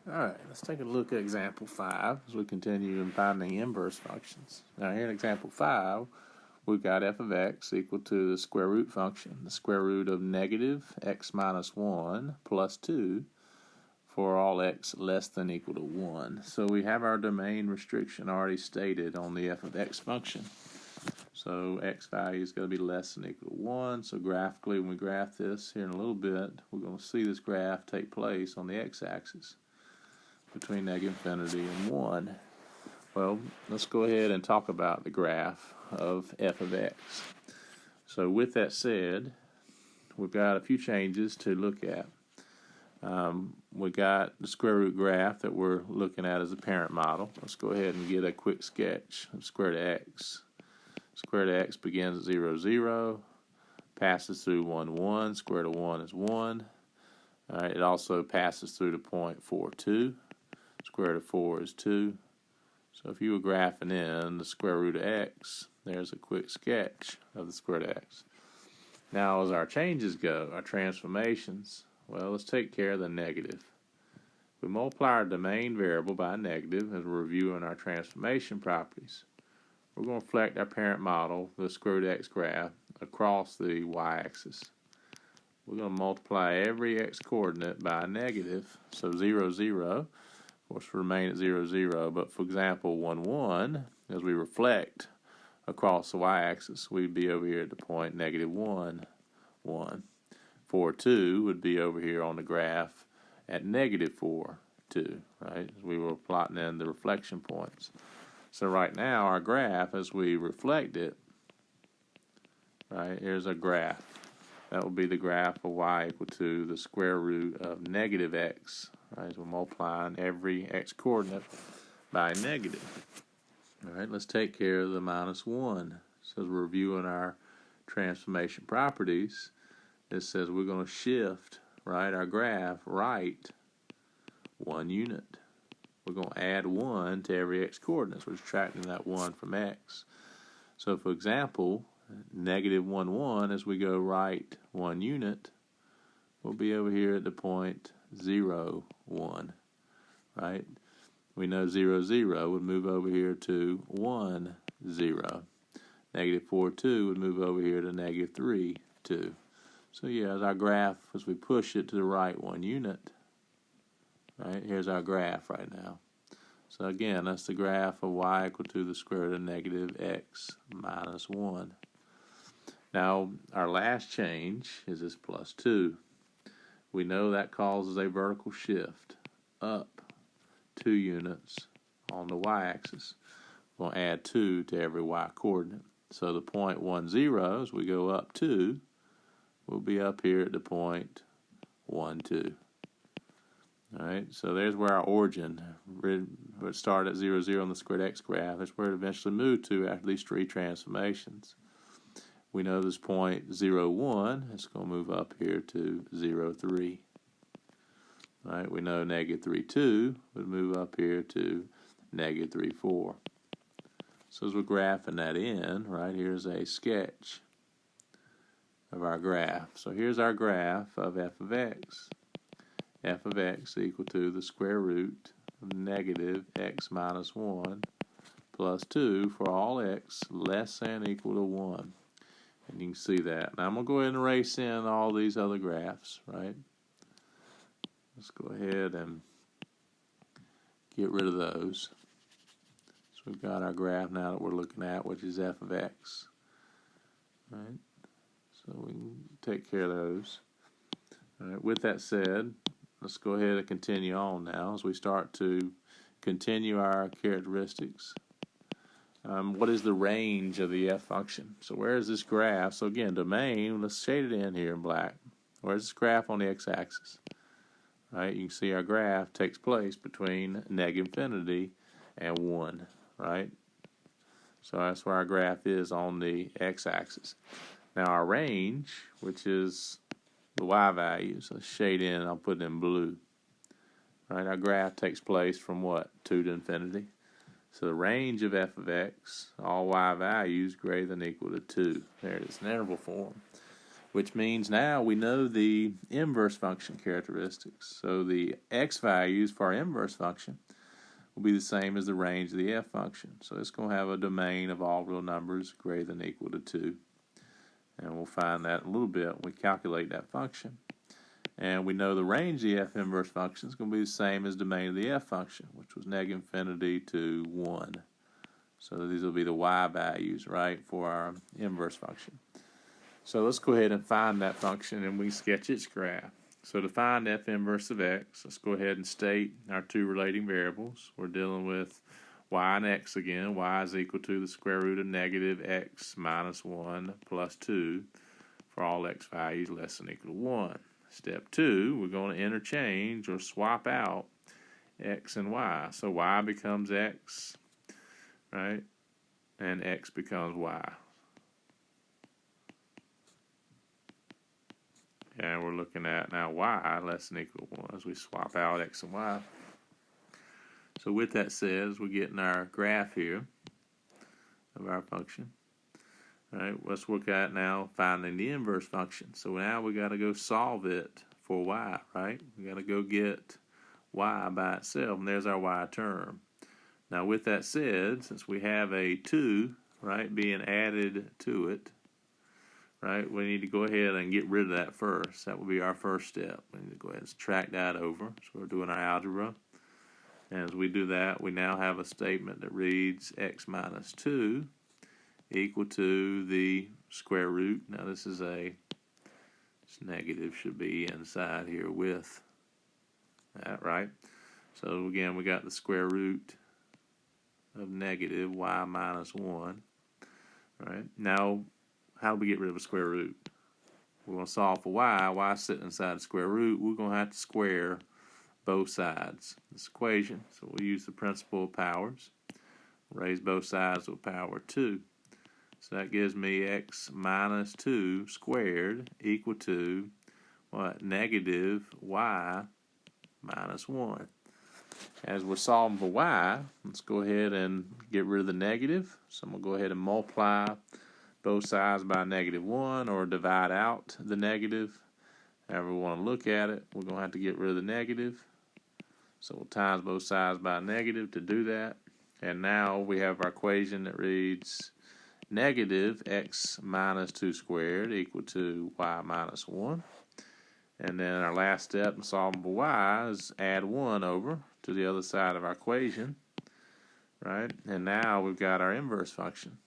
All right, let's take a look at example 5 as we continue in finding inverse functions. Now here in example 5, we've got f of x equal to the square root function, the square root of negative x minus 1 plus 2 for all x less than equal to 1. So we have our domain restriction already stated on the f of x function. So x value is going to be less than equal to 1. So graphically, when we graph this here in a little bit, we're going to see this graph take place on the x-axis between negative infinity and 1. Well, let's go ahead and talk about the graph of f of x. So with that said, we've got a few changes to look at. We got the square root graph that we're looking at as a parent model. Let's go ahead and get a quick sketch of square root of x. Square root of x begins at 0, 0, passes through 1, 1. Square root of 1 is 1. All right, it also passes through the point 4, 2. Square root of 4 is 2. So if you were graphing in the square root of x, there's a quick sketch of the square root of x. Now as our changes go, our transformations, well, let's take care of the negative. We multiply our domain variable by a negative as we're reviewing our transformation properties. We're going to reflect our parent model, the square root of x graph, across the y-axis. We're going to multiply every x coordinate by a negative, so 0, 0. Of course, remain at 0, 0, but for example, 1, 1, as we reflect across the y-axis, we'd be over here at the point negative 1, 1. 4, 2 would be over here on the graph at negative 4, 2, right? As we were plotting in the reflection points. So right now, our graph, as we reflect it, right, here's a graph. That will be the graph of y equal to the square root of negative x. Right, so we're multiplying every x coordinate by a negative. All right, let's take care of the minus 1. So as we're reviewing our transformation properties, it says we're going to shift, right, our graph right 1 unit. We're going to add 1 to every x coordinate. So we're subtracting that 1 from x. So for example, negative 1, 1, as we go right 1 unit, we'll be over here at the point 0, 1, right? We know 0, 0 would move over here to 1, 0. Negative 4, 2 would move over here to negative 3, 2. So yeah, as our graph, as we push it to the right 1 unit, right, here's our graph right now. So again, that's the graph of y equal to the square root of negative x minus 1. Now, our last change is this plus 2. We know that causes a vertical shift up 2 units on the y-axis. We'll add 2 to every y coordinate. So the point 1, 0, as we go up 2, we'll be up here at the point 1, 2. All right, so there's where our origin would start at 0, 0 on the squared x graph. That's where it eventually moved to after these 3 transformations. We know this point 0, 1 is going to move up here to 0, 3. All right, we know negative 3, 2 would move up here to negative 3, 4. So as we're graphing that in, right, here's a sketch of our graph. So here's our graph of f of x. F of x equal to the square root of negative x minus 1 plus 2 for all x less than equal to 1. And you can see that. Now I'm going to go ahead and erase in all these other graphs, right? Let's go ahead and get rid of those. So we've got our graph now that we're looking at, which is f of x. Right? So we can take care of those. All right, with that said, let's go ahead and continue on now as we start to continue our characteristics. What is the range of the f function? So where is this graph? So again, domain, let's shade it in here in black. Where's this graph on the x-axis? Right, you can see our graph takes place between negative infinity and 1, right? So that's where our graph is on the x-axis. Now our range, which is the y values, let's shade in, I'll put it in blue. Right, our graph takes place from what? 2 to infinity. So the range of f of x, all y values greater than or equal to 2. There it is in interval form. which means now we know the inverse function characteristics. So the x values for our inverse function will be the same as the range of the f function. So it's going to have a domain of all real numbers greater than or equal to 2. And we'll find that in a little bit when we calculate that function. And we know the range of the f inverse function is going to be the same as the domain of the f function, which was negative infinity to 1. So these will be the y values, right, for our inverse function. So let's go ahead and find that function, and we sketch its graph. So to find f inverse of x, let's go ahead and state our two relating variables. We're dealing with y and x again. Y is equal to the square root of negative x minus 1 plus 2 for all x values less than or equal to 1. Step 2, we're going to interchange or swap out x and y. So y becomes x, right, and x becomes y. And we're looking at now y less than or equal to 1 as we swap out x and y. So with that said, we're getting our graph here of our function. All right, let's look at now finding the inverse function. So now we got to go solve it for y, right? We got to go get y by itself, and there's our y term. Now with that said, since we have a 2, right, being added to it, right, we need to go ahead and get rid of that first. That will be our first step. We need to go ahead and subtract that over. So we're doing our algebra. And as we do that, we now have a statement that reads x minus 2 equal to the square root. Now this negative should be inside here with that, right? So again, we got the square root of negative y minus 1, right? Now, how do we get rid of a square root? We're going to solve for y. Y is sitting inside the square root. We're going to have to square both sides of this equation. So we'll use the principle of powers. Raise both sides to a power 2. So that gives me x minus 2 squared equal to what? Negative y minus 1. As we're solving for y, let's go ahead and get rid of the negative. So I'm going to go ahead and multiply both sides by -1 or divide out the negative. However we want to look at it, we're going to have to get rid of the negative. So we'll times both sides by a negative to do that. And now we have our equation that reads negative x minus 2 squared equal to y minus 1. And then our last step in solving for y is add 1 over to the other side of our equation, right? And now we've got our inverse function.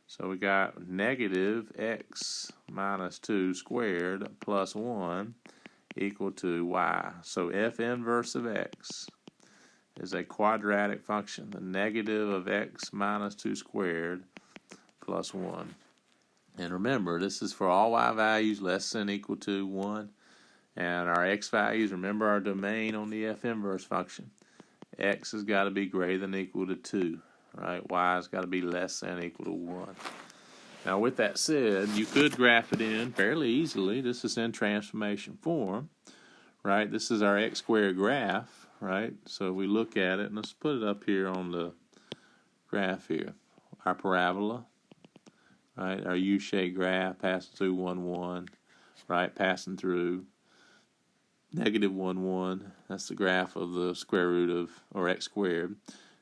So we got negative x minus 2 squared plus 1 equal to y. So f inverse of x is a quadratic function, the negative of x minus 2 squared plus 1. And remember, this is for all y values less than or equal to 1. And our x values, remember our domain on the f inverse function. X has got to be greater than or equal to 2. Right? Y has got to be less than or equal to 1. Now with that said, you could graph it in fairly easily. This is in transformation form. Right? This is our x squared graph. Right? So we look at it, and let's put it up here on the graph here. Our parabola. Right, our U-shaped graph passing through 1, 1, right, passing through negative 1, 1. That's the graph of the square root of, or x squared.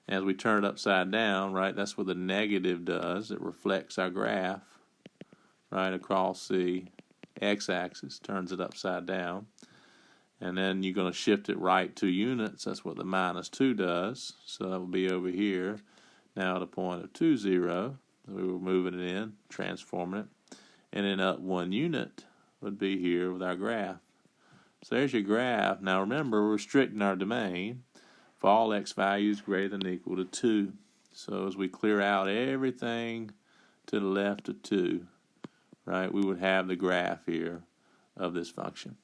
As we turn it upside down, right, that's what the negative does. It reflects our graph, right, across the x-axis, turns it upside down. And then you're going to shift it right 2 units. That's what the minus 2 does. So that will be over here, now at a point of 2, 0. We were moving it in, transforming it. And then up 1 unit would be here with our graph. So there's your graph. Now remember, we're restricting our domain for all x values greater than or equal to 2. So as we clear out everything to the left of 2, right, we would have the graph here of this function.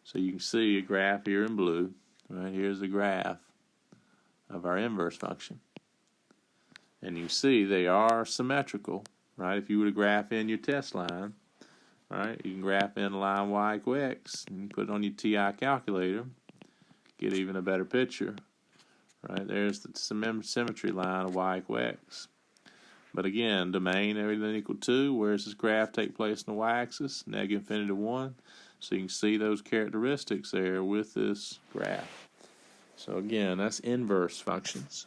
So you can see a graph here in blue. Right, here's the graph of our inverse function. And you see they are symmetrical, right? If you were to graph in your test line, right, you can graph in line y equal x, and you put it on your TI calculator, get even a better picture, right? There's the symmetry line of y equal x. But again, domain everything equal 2. Where does this graph take place in the y-axis? Negative infinity to 1. So you can see those characteristics there with this graph. So again, that's inverse functions.